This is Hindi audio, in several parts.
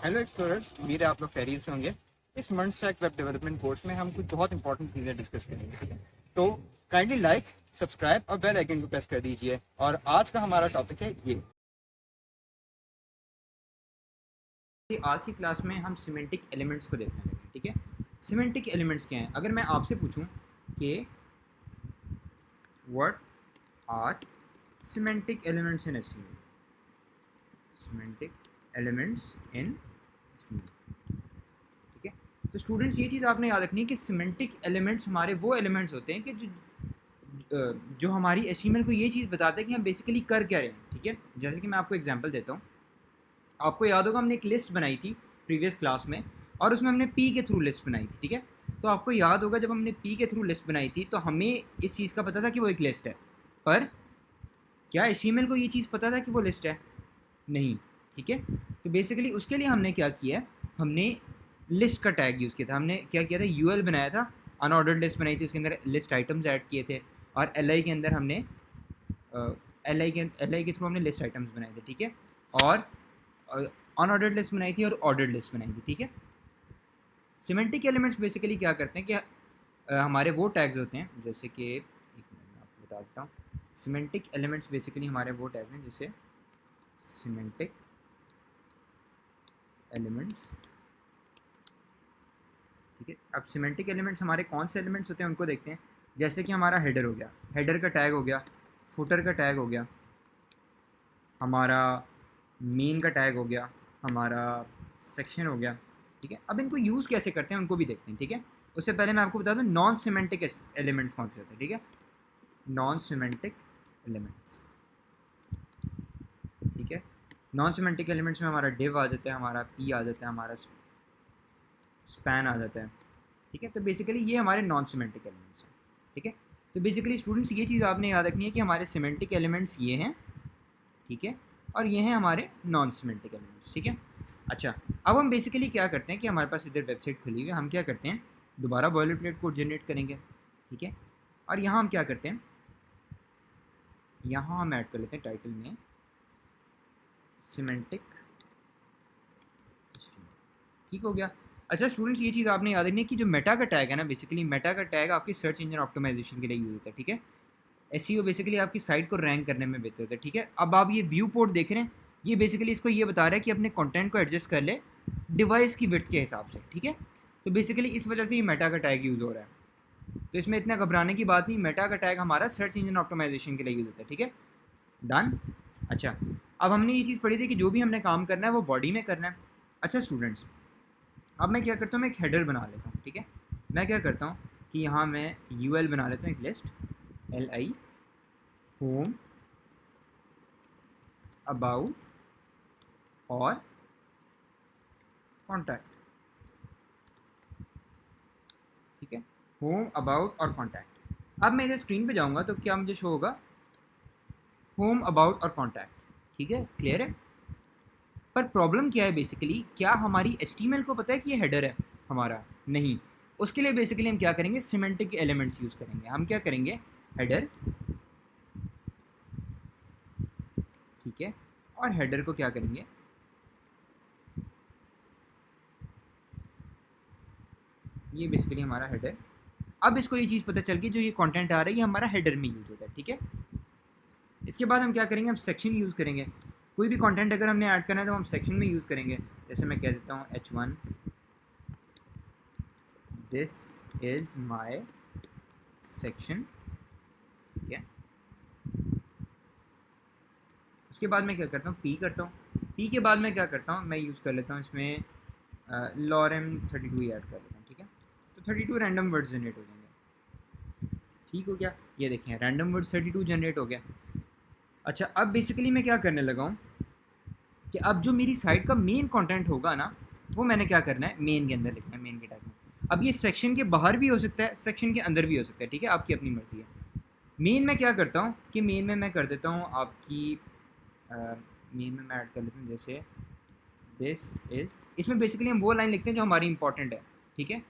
हेलो एक्सप्लोरर्स, उम्मीद है आप लोग खैरियत से होंगे। इस month stack web development course में हम कुछ बहुत इंपॉर्टेंट चीज़ें डिस्कस करेंगे, ठीक है। तो काइंडली लाइक, सब्सक्राइब और बेल आइकन को प्रेस कर दीजिए। और आज का हमारा टॉपिक है ये। आज की क्लास में हम सिमेंटिक एलिमेंट्स को देखने लगे, ठीक है। सिमेंटिक एलिमेंट्स क्या हैं? अगर मैं आपसे पूछूं कि what are semantic elements in HTML, semantic elements in HTML, ठीक है। तो स्टूडेंट्स, ये चीज़ आपने याद रखनी है कि सिमेंटिक एलिमेंट्स हमारे वो एलिमेंट्स होते हैं कि जो हमारी एचटीएमएल को ये चीज़ बताते हैं कि हम बेसिकली कर क्या रहे हैं, ठीक है। जैसे कि मैं आपको एग्जांपल देता हूँ। आपको याद होगा हमने एक लिस्ट बनाई थी प्रीवियस क्लास में, और उसमें हमने पी के थ्रू लिस्ट बनाई थी, ठीक है। तो आपको याद होगा जब हमने पी के थ्रू लिस्ट बनाई थी तो हमें इस चीज़ का पता था कि वो एक लिस्ट है, पर क्या एचटीएमएल को ये चीज़ पता था कि वो लिस्ट है? नहीं, ठीक है। तो बेसिकली उसके लिए हमने क्या किया, हमने लिस्ट का टैग यूज़ किया था। हमने क्या किया था, यूएल बनाया था, अनऑर्डर्ड लिस्ट बनाई थी, उसके अंदर लिस्ट आइटम्स ऐड किए थे, और एल के अंदर हमने एल के थ्रू हमने लिस्ट आइटम्स बनाए थे, ठीक है। और अनऑर्डर्ड लिस्ट बनाई थी और ऑर्डर्ड लिस्ट बनाई थी, ठीक है। सिमेंटिक एलिमेंट्स बेसिकली क्या करते हैं कि हमारे वो टैग्स होते हैं, जैसे कि एक मिनट में आपको बता देता हूँ। सिमेंटिक एलिमेंट्स बेसिकली हमारे वो टैग्स हैं जैसे सिमेंटिक एलिमेंट्स, ठीक है। अब सिमेंटिक एलिमेंट्स हमारे कौन से एलिमेंट्स होते हैं उनको देखते हैं। जैसे कि हमारा हेडर हो गया, हेडर का टैग हो गया, फुटर का टैग हो गया, हमारा मेन का टैग हो गया, हमारा सेक्शन हो गया, ठीक है। अब इनको यूज़ कैसे करते हैं उनको भी देखते हैं, ठीक है। उससे पहले मैं आपको बता दूं नॉन सिमेंटिक एलिमेंट्स कौन से होते हैं, ठीक है। नॉन सिमेंटिक एलिमेंट्स, ठीक है। नॉन सिमेंटिक एलिमेंट्स में हमारा डिव आ जाता है, हमारा पी आ जाता है, हमारा स्पैन आ जाता है, ठीक है। तो बेसिकली ये हमारे नॉन सिमेंटिक एलिमेंट्स हैं, ठीक है। तो बेसिकली स्टूडेंट्स, ये चीज़ आपने याद रखनी है कि हमारे सिमेंटिक एलिमेंट्स ये हैं, ठीक है, और ये हैं हमारे नॉन सिमेंटिक एलिमेंट्स, ठीक है। अच्छा, अब हम बेसिकली क्या करते हैं कि हमारे पास इधर वेबसाइट खुली हुई है, हम क्या करते हैं, दोबारा बॉयलर प्लेट कोड जनरेट करेंगे, ठीक है। और यहाँ हम क्या करते हैं, यहाँ हम ऐड कर लेते हैं टाइटल में सिमेंटिक, ठीक हो गया। अच्छा स्टूडेंट्स, ये चीज़ आपने याद रखनी है कि जो मेटा का टैग है ना, बेसिकली मेटा का टैग आपकी सर्च इंजन ऑप्टिमाइजेशन के लिए यूज होता है, ठीक है। एसईओ बेसिकली आपकी साइट को रैंक करने में बेहतर होता है, ठीक है। अब आप ये व्यू पोर्ट देख रहे हैं, ये बेसिकली इसको ये बता रहा है कि अपने कंटेंट को एडजस्ट कर ले डिवाइस की विड्थ के हिसाब से, ठीक है। तो बेसिकली इस वजह से ये मेटा का टैग यूज़ हो रहा है। तो इसमें इतना घबराने की बात नहीं, मेटा का टैग हमारा सर्च इंजन ऑप्टिमाइजेशन के लिए यूज़ होता है, ठीक है। डन। अच्छा, अब हमने ये चीज़ पढ़ी थी कि जो भी हमने काम करना है वो बॉडी में करना है। अच्छा स्टूडेंट्स, अब मैं क्या करता हूँ, मैं एक हेडर बना लेता हूँ, ठीक है। मैं क्या करता हूँ कि यहाँ मैं यूएल बना लेता हूँ, एक लिस्ट LI होम अबाउट और कॉन्टैक्ट, ठीक है। होम अबाउट और कॉन्टैक्ट। अब मैं इधर स्क्रीन पे जाऊँगा तो क्या मुझे शो होगा, होम अबाउट और कॉन्टैक्ट, ठीक है, क्लियर है। पर प्रॉब्लम क्या है, बेसिकली क्या हमारी HTML को पता है कि ये हेडर है हमारा? नहीं। उसके लिए बेसिकली हम क्या करेंगे, सिमेंटिक एलिमेंट्स यूज़ करेंगे। हम क्या करेंगे, हेडर, ठीक है, और हेडर को क्या करेंगे, ये बेसिकली हमारा हेडर। अब इसको ये चीज़ पता चल गई जो ये कंटेंट आ रहा है ये हमारा हेडर में यूज़ होता है, ठीक है। इसके बाद हम क्या करेंगे, हम सेक्शन यूज़ करेंगे। कोई भी कंटेंट अगर हमने ऐड करना है तो हम सेक्शन में यूज़ करेंगे। जैसे मैं कह देता हूँ H1 this is my section, ठीक है। उसके बाद मैं क्या करता हूँ, पी करता हूँ। पी के बाद मैं क्या करता हूँ, मैं यूज़ कर लेता हूँ इसमें lorem 32 ऐड कर लेता हूँ, ठीक है। तो 32 रैंडम वर्ड्स जनरेट हो जाएंगे, ठीक हो गया। ये देखें, रैंडम वर्ड्स 32 जनरेट हो गया। अच्छा, अब बेसिकली मैं क्या करने लगा हूँ कि अब जो मेरी साइट का मेन कंटेंट होगा ना, वो मैंने क्या करना है, मेन के अंदर लिखना है, मेन के टैग में। अब ये सेक्शन के बाहर भी हो सकता है, सेक्शन के अंदर भी हो सकता है, ठीक है, आपकी अपनी मर्जी है। मेन में क्या करता हूँ कि मेन में मैं कर देता हूँ आपकी मेन में मैं ऐड कर लेता हूँ जैसे दिस इज़, इसमें बेसिकली हम वो लाइन लिखते हैं जो हमारी इंपॉर्टेंट है, ठीक है,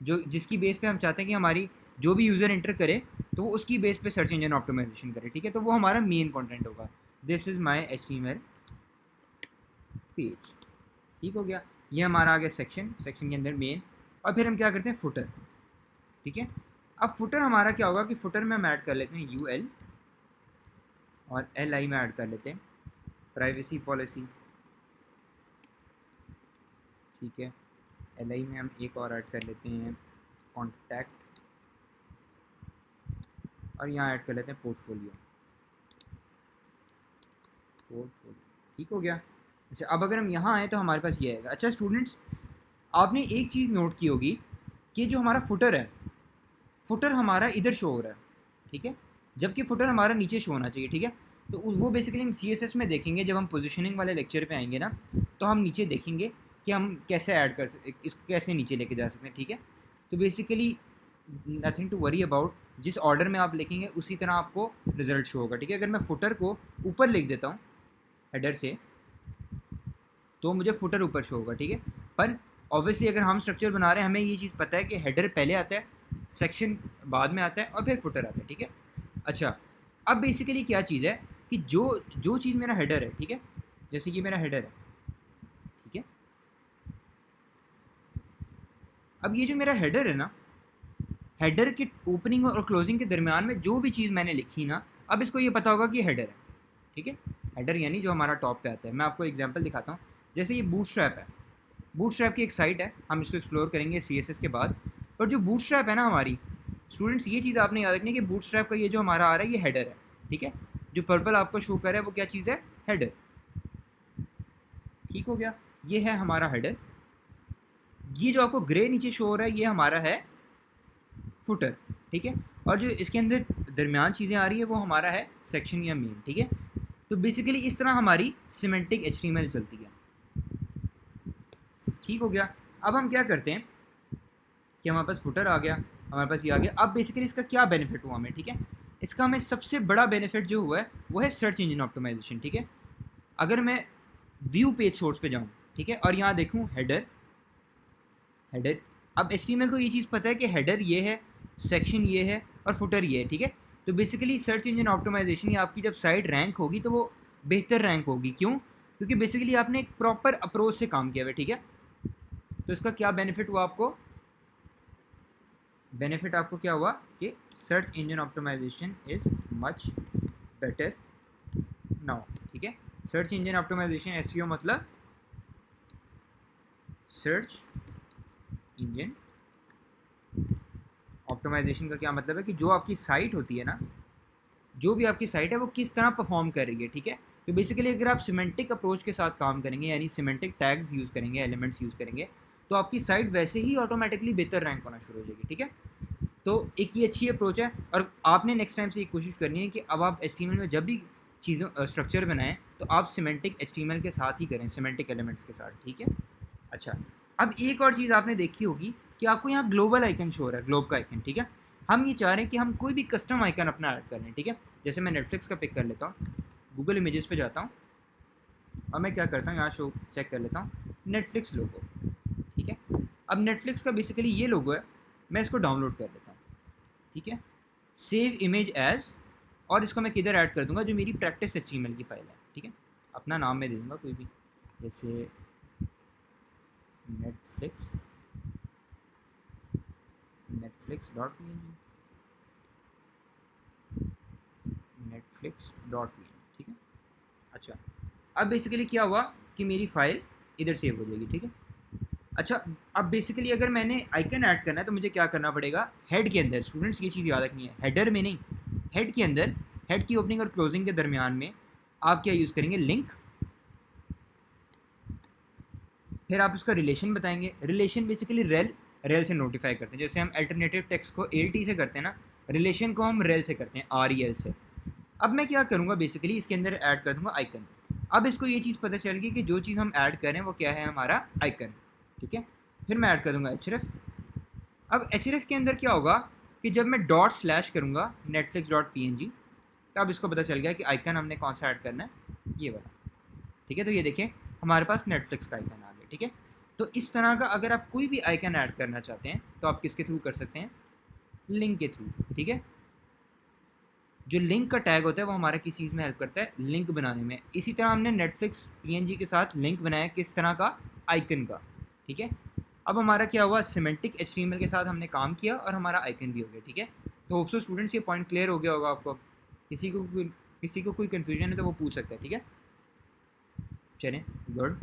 जो जिसकी बेस पे हम चाहते हैं कि हमारी जो भी यूज़र एंटर करे तो वो उसकी बेस पे सर्च इंजन ऑप्टिमाइजेशन करे, ठीक है। तो वो हमारा मेन कंटेंट होगा, this is my HTML page, ठीक हो गया। ये हमारा आ गया सेक्शन, सेक्शन के अंदर मेन, और फिर हम क्या करते हैं फुटर, ठीक है। अब फुटर हमारा क्या होगा कि फुटर में हम ऐड कर लेते हैं UL और LI में ऐड कर लेते हैं प्राइवेसी पॉलिसी, ठीक है। LI में हम एक और ऐड कर लेते हैं कॉन्टैक्ट, और यहाँ ऐड कर लेते हैं पोर्टफोलियो, ठीक हो गया। अच्छा, अब अगर हम यहाँ आए तो हमारे पास ये आएगा। अच्छा स्टूडेंट्स, आपने एक चीज़ नोट की होगी कि जो हमारा फुटर है, फुटर हमारा इधर शो हो रहा है, ठीक है, जबकि फुटर हमारा नीचे शो होना चाहिए, ठीक है। तो वो बेसिकली हम CSS में देखेंगे, जब हम पोजीशनिंग वाले लेक्चर पे आएंगे ना, तो हम नीचे देखेंगे कि हम कैसे ऐड कर सकते, इसको कैसे नीचे लेके जा सकते हैं, ठीक है। तो basically nothing to worry about, जिस ऑर्डर में आप लिखेंगे उसी तरह आपको रिजल्ट शो होगा, ठीक है। अगर मैं फुटर को ऊपर लिख देता हूँ हेडर से, तो मुझे फुटर ऊपर शो होगा, ठीक है। पर ऑब्वियसली अगर हम स्ट्रक्चर बना रहे हैं, हमें ये चीज़ पता है कि हेडर पहले आता है, सेक्शन बाद में आता है, और फिर फुटर आता है, ठीक है। अच्छा, अब बेसिकली क्या चीज़ है कि जो चीज़ मेरा हेडर है, ठीक है, जैसे कि मेरा हेडर है, ठीक है। अब ये जो मेरा हेडर है ना, हेडर के ओपनिंग और क्लोजिंग के दरमियान में जो भी चीज़ मैंने लिखी ना, अब इसको ये पता होगा कि ये हेडर है, ठीक है। हेडर यानी जो हमारा टॉप पे आता है। मैं आपको एग्जांपल दिखाता हूँ, जैसे ये बूटस्ट्रैप है, बूटस्ट्रैप की एक साइट है, हम इसको एक्सप्लोर करेंगे CSS के बाद। पर जो बूटस्ट्रैप है ना हमारी, स्टूडेंट्स ये चीज़ आपने याद रखनी है कि बूटस्ट्रैप का ये जो हमारा आ रहा है ये हेडर है, ठीक है। जो पर्पल आपको शो कर रहा है वो क्या चीज़ है, हेडर, ठीक हो गया। ये है हमारा हेडर। ये जो आपको ग्रे नीचे शो हो रहा है ये हमारा है फुटर, ठीक है। और जो इसके अंदर दरमियान चीज़ें आ रही है वो हमारा है सेक्शन या मेन, ठीक है। तो बेसिकली इस तरह हमारी सिमेंटिक HTML चलती है, ठीक हो गया। अब हम क्या करते हैं कि हमारे पास फुटर आ गया, हमारे पास ये आ गया। अब बेसिकली इसका क्या बेनिफिट हुआ हमें, ठीक है। इसका हमें सबसे बड़ा बेनिफिट जो हुआ है वो है सर्च इंजन ऑप्टिमाइजेशन, ठीक है। अगर मैं व्यू पेज सोर्स पे जाऊँ, ठीक है, और यहाँ देखूँ हेडर, हेडर, अब HTML को ये चीज़ पता है कि हेडर ये है, सेक्शन ये है, और फुटर ये है, ठीक है। तो बेसिकली सर्च इंजन ऑप्टिमाइजेशन या आपकी जब साइट रैंक होगी तो वो बेहतर रैंक होगी, क्यों? क्योंकि बेसिकली आपने एक प्रॉपर अप्रोच से काम किया हुआ है, ठीक है। तो इसका क्या बेनिफिट हुआ आपको, बेनिफिट आपको क्या हुआ कि search engine optimisation is much better now, ठीक है। सर्च इंजन ऑप्टिमाइजेशन SEO मतलब सर्च इंजन ऑप्टिमाइजेशन का क्या मतलब है कि जो आपकी साइट होती है ना, जो भी आपकी साइट है वो किस तरह परफॉर्म कर रही है, ठीक है। तो बेसिकली अगर आप सिमेंटिक अप्रोच के साथ काम करेंगे, यानी सिमेंटिक टैग्स यूज़ करेंगे, एलिमेंट्स यूज़ करेंगे, तो आपकी साइट वैसे ही ऑटोमेटिकली बेहतर रैंक होना शुरू हो जाएगी, ठीक है। तो एक ये अच्छी अप्रोच है, और आपने नेक्स्ट टाइम से ये कोशिश करनी है कि अब आप HTML में जब भी चीज़ों स्ट्रक्चर बनाएं तो आप सिमेंटिक HTML के साथ ही करें, सिमेंटिक एलिमेंट्स के साथ, ठीक है। अच्छा, अब एक और चीज़ आपने देखी होगी कि आपको यहाँ ग्लोबल आइकन शो हो रहा है, ग्लोब का आइकन, ठीक है। हम ये चाह रहे हैं कि हम कोई भी कस्टम आइकन अपना ऐड कर लें, ठीक है। जैसे मैं नेटफ्लिक्स का पिक कर लेता हूँ, गूगल इमेजेस पे जाता हूँ, और मैं क्या करता हूँ यहाँ शो चेक कर लेता हूँ नेटफ्लिक्स लोगो, ठीक है। अब नेटफ्लिक्स का बेसिकली ये लोगो है, मैं इसको डाउनलोड कर लेता हूँ, ठीक है। सेव इमेज एज, और इसको मैं किधर ऐड कर दूंगा, जो मेरी प्रैक्टिस HTML की फाइल है, ठीक है। अपना नाम मैं दे दूंगा कोई भी, जैसे नेटफ्लिक्स, netflix.png, netflix.png, ठीक है। अच्छा, अब बेसिकली क्या हुआ कि मेरी फाइल इधर सेव हो जाएगी, ठीक है। अच्छा, अब बेसिकली अगर मैंने आइकन ऐड करना है तो मुझे क्या करना पड़ेगा, हेड के अंदर, स्टूडेंट्स ये चीज़ याद रखनी है, हेडर में नहीं, हेड के अंदर, हेड की ओपनिंग और क्लोजिंग के दरमियान में आप क्या यूज़ करेंगे, लिंक। फिर आप उसका रिलेशन बताएंगे, रिलेशन बेसिकली रेल से नोटिफाई करते हैं, जैसे हम अल्टरनेटिव टेक्स्ट को ALT से करते हैं ना, रिलेशन को हम रेल से करते हैं, REL से। अब मैं क्या करूँगा, बेसिकली इसके अंदर ऐड कर दूँगा आइकन। अब इसको ये चीज़ पता चल गई कि जो चीज़ हम ऐड करें वो क्या है, हमारा आइकन, ठीक है। फिर मैं ऐड कर दूँगा href। अब href के अंदर क्या होगा कि जब मैं डॉट स्लैश करूँगा netflix.png, तो अब इसको पता चल गया कि आइकन हमने कौन सा ऐड करना है, ये वाला, ठीक है। तो ये देखिए हमारे पास नेटफ्लिक्स का आइकन आ गया, ठीक है। तो इस तरह का अगर आप कोई भी आइकन ऐड करना चाहते हैं तो आप किसके थ्रू कर सकते हैं, लिंक के थ्रू, ठीक है। जो लिंक का टैग होता है वो हमारा किस चीज़ में हेल्प करता है, लिंक बनाने में। इसी तरह हमने नेटफ्लिक्स PNG के साथ लिंक बनाया, किस तरह का, आइकन का, ठीक है। अब हमारा क्या हुआ, सिमेंटिक HTML के साथ हमने काम किया और हमारा आइकन भी हो गया, ठीक है। तो होप सो स्टूडेंट्स ये पॉइंट क्लियर हो गया होगा आपको। किसी को कोई कन्फ्यूजन है तो वो पूछ सकता है, ठीक है। चलें, गुड।